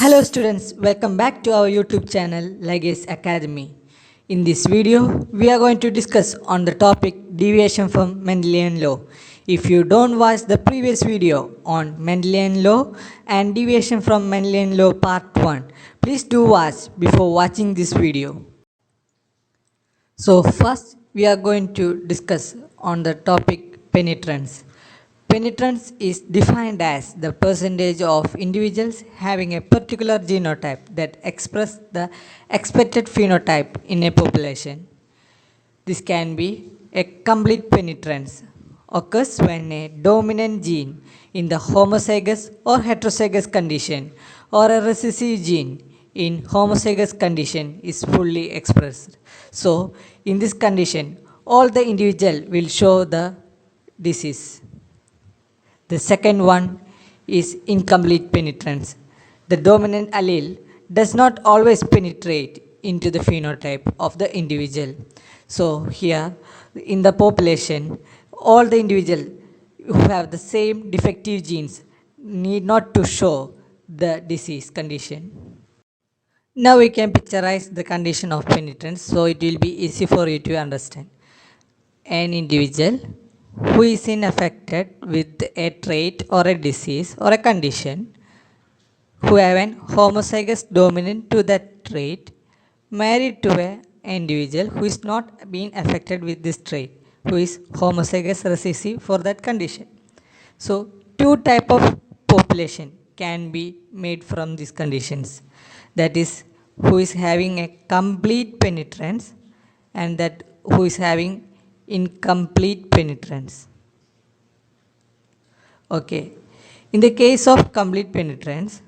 Hello students, welcome back to our YouTube channel Legacy Academy. In this video, we are going to discuss on the topic deviation from Mendelian law. If you don't watch the previous video on Mendelian law and deviation from Mendelian law part 1, please do watch before watching this video. So first we are going to discuss on the topic penetrance. Penetrance is defined as the percentage of individuals having a particular genotype that express the expected phenotype in a population. This can be a complete penetrance occurs when a dominant gene in the homozygous or heterozygous condition or a recessive gene in homozygous condition is fully expressed. So, in this condition, all the individual will show the disease. The second one is incomplete penetrance. The dominant allele does not always penetrate into the phenotype of the individual. So here in the population, all the individuals who have the same defective genes need not to show the disease condition. Now we can picturize the condition of penetrance, so it will be easy for you to understand. An individual who is infected with a trait or a disease or a condition, who have an homozygous dominant to that trait, married to an individual who is not being affected with this trait, who is homozygous recessive for that condition. So, two type of population can be made from these conditions. That is, who is having a complete penetrance and that who is having incomplete penetrance. Okay. In the case of complete penetrance,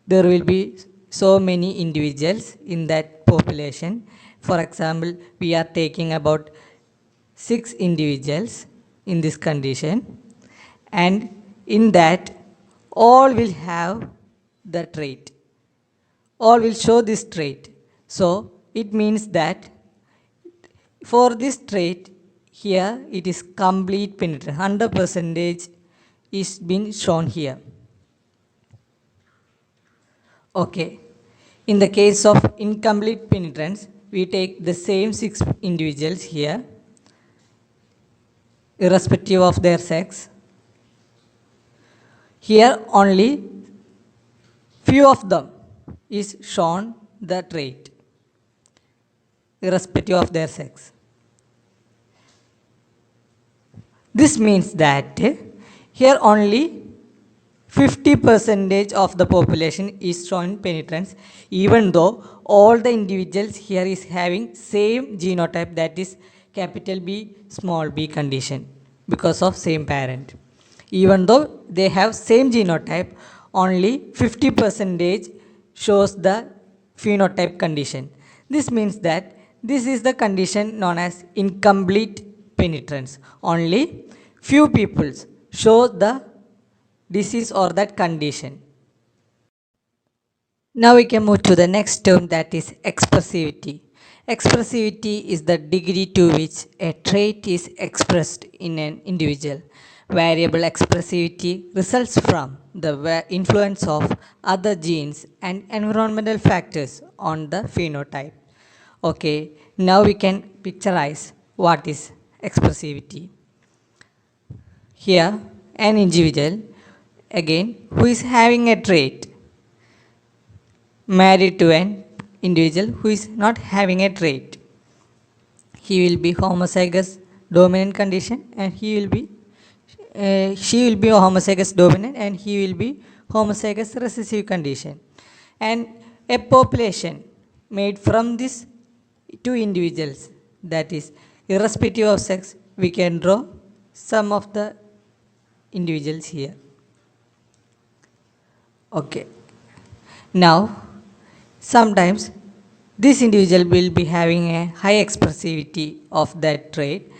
there will be so many individuals in that population. For example, we are taking about 6 individuals in this condition, and in that all will have the trait. All will show this trait. So it means that for this trait, here it is complete penetrance, 100% is been shown here. Okay. In the case of incomplete penetrance, we take the same 6 individuals here, irrespective of their sex. Here only few of them is shown the trait, irrespective of their sex. This means that here only 50% of the population is showing penetrance, even though all the individuals here is having same genotype, that is capital B small b condition, because of same parent. Even though they have same genotype, only 50% shows the phenotype condition. This means that this is the condition known as incomplete penetrance. Only few people show the disease or that condition. Now we can move to the next term, that is expressivity. Expressivity is the degree to which a trait is expressed in an individual. Variable expressivity results from the influence of other genes and environmental factors on the phenotype. Okay, now we can picturize what is expressivity. Here, an individual, again, who is having a trait, married to an individual who is not having a trait. He will be homozygous dominant condition, and she will be a homozygous dominant, and he will be homozygous recessive condition. And a population made from these 2 individuals, that is irrespective of sex, we can draw some of the individuals here. Okay. Now, sometimes this individual will be having a high expressivity of that trait.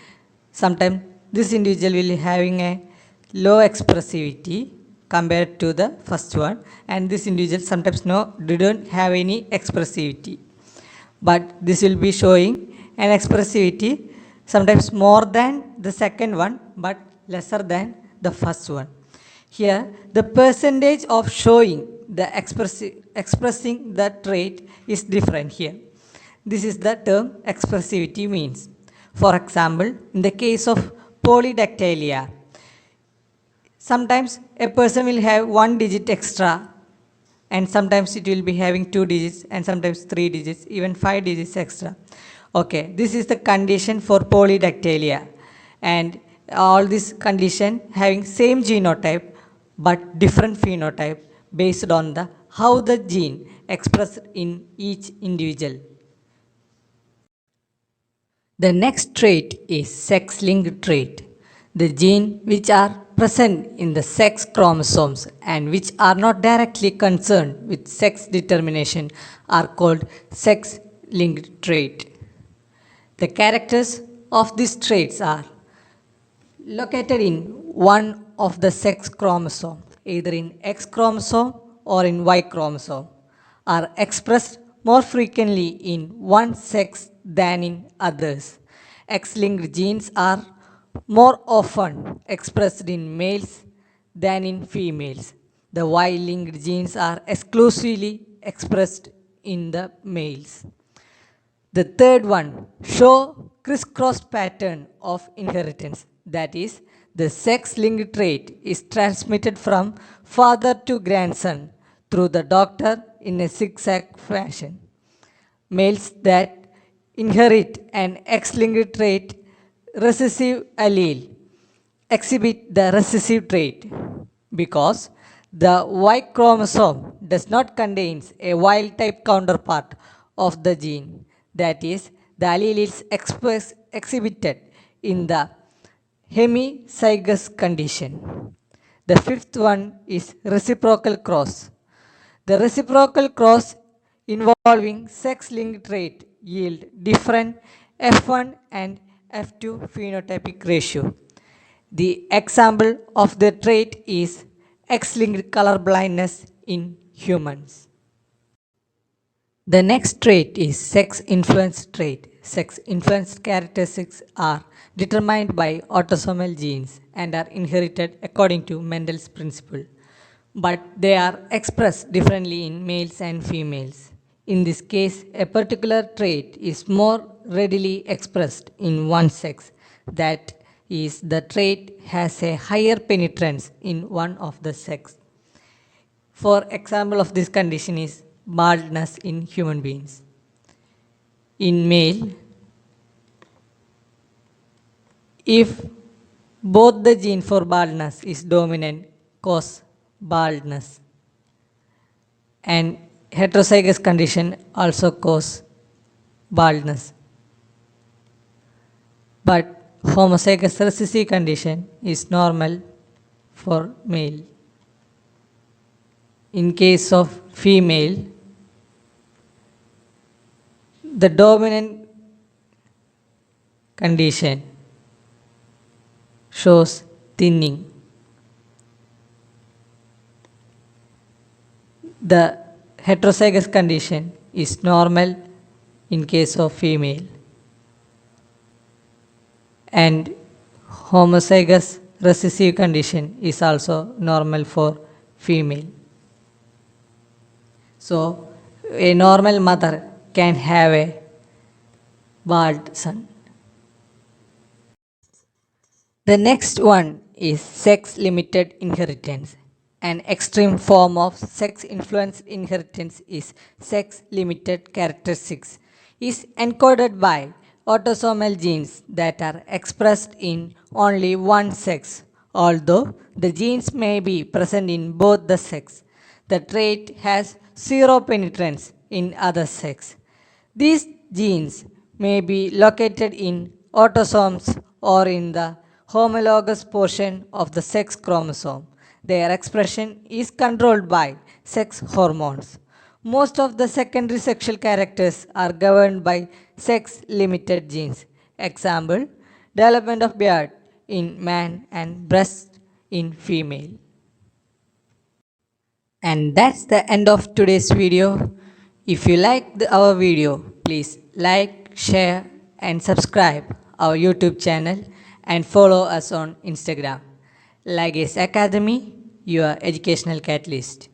Sometimes this individual will be having a low expressivity compared to the first one, and this individual sometimes didn't have any expressivity. But this will be showing an expressivity sometimes more than the second one, but lesser than the first one. Here, the percentage of showing the expressing the trait is different here. This is the term expressivity means. For example, in the case of polydactylia, sometimes a person will have one digit extra, and sometimes it will be having two digits, and sometimes three digits, even five digits extra. Okay, this is the condition for polydactylia, and all this condition having same genotype but different phenotype based on the how the gene expressed in each individual. The next trait is sex-linked trait. The genes which are present in the sex chromosomes and which are not directly concerned with sex determination are called sex-linked trait. The characters of these traits are located in one of the sex chromosome, either in X chromosome or in Y chromosome, are expressed more frequently in one sex than in others. X-linked genes are more often expressed in males than in females. The Y-linked genes are exclusively expressed in the males. The third one, show crisscross pattern of inheritance. That is, the sex-linked trait is transmitted from father to grandson through the doctor in a zigzag fashion. Males that inherit an X-linked trait recessive allele exhibit the recessive trait because the Y chromosome does not contain a wild-type counterpart of the gene. That is, the allele is exhibited in the hemizygous condition. The fifth one is reciprocal cross. The reciprocal cross involving sex-linked trait yield different F1 and F2 phenotypic ratio. The example of the trait is X-linked color blindness in humans. The next trait is sex-influenced trait. Sex-influenced characteristics are determined by autosomal genes and are inherited according to Mendel's principle, but they are expressed differently in males and females. In this case, a particular trait is more readily expressed in one sex. That is, the trait has a higher penetrance in one of the sex. For example of this condition is baldness in human beings. In male, if both the gene for baldness is dominant, cause baldness, and heterozygous condition also cause baldness. But homozygous recessive condition is normal for male. In case of female, the dominant condition shows thinning. The heterozygous condition is normal in case of female, and homozygous recessive condition is also normal for female. So, a normal mother can have a bald son. The next one is sex-limited inheritance. An extreme form of sex-influenced inheritance is sex-limited characteristics is encoded by autosomal genes that are expressed in only one sex, although the genes may be present in both the sex. The trait has zero penetrance in other sex. These genes may be located in autosomes or in the homologous portion of the sex chromosome. Their expression is controlled by sex hormones. Most of the secondary sexual characters are governed by sex-limited genes. Example, development of beard in man and breast in female. And that's the end of today's video. If you liked our video, please like, share and subscribe our YouTube channel and follow us on Instagram. Lifescience Academy, your educational catalyst.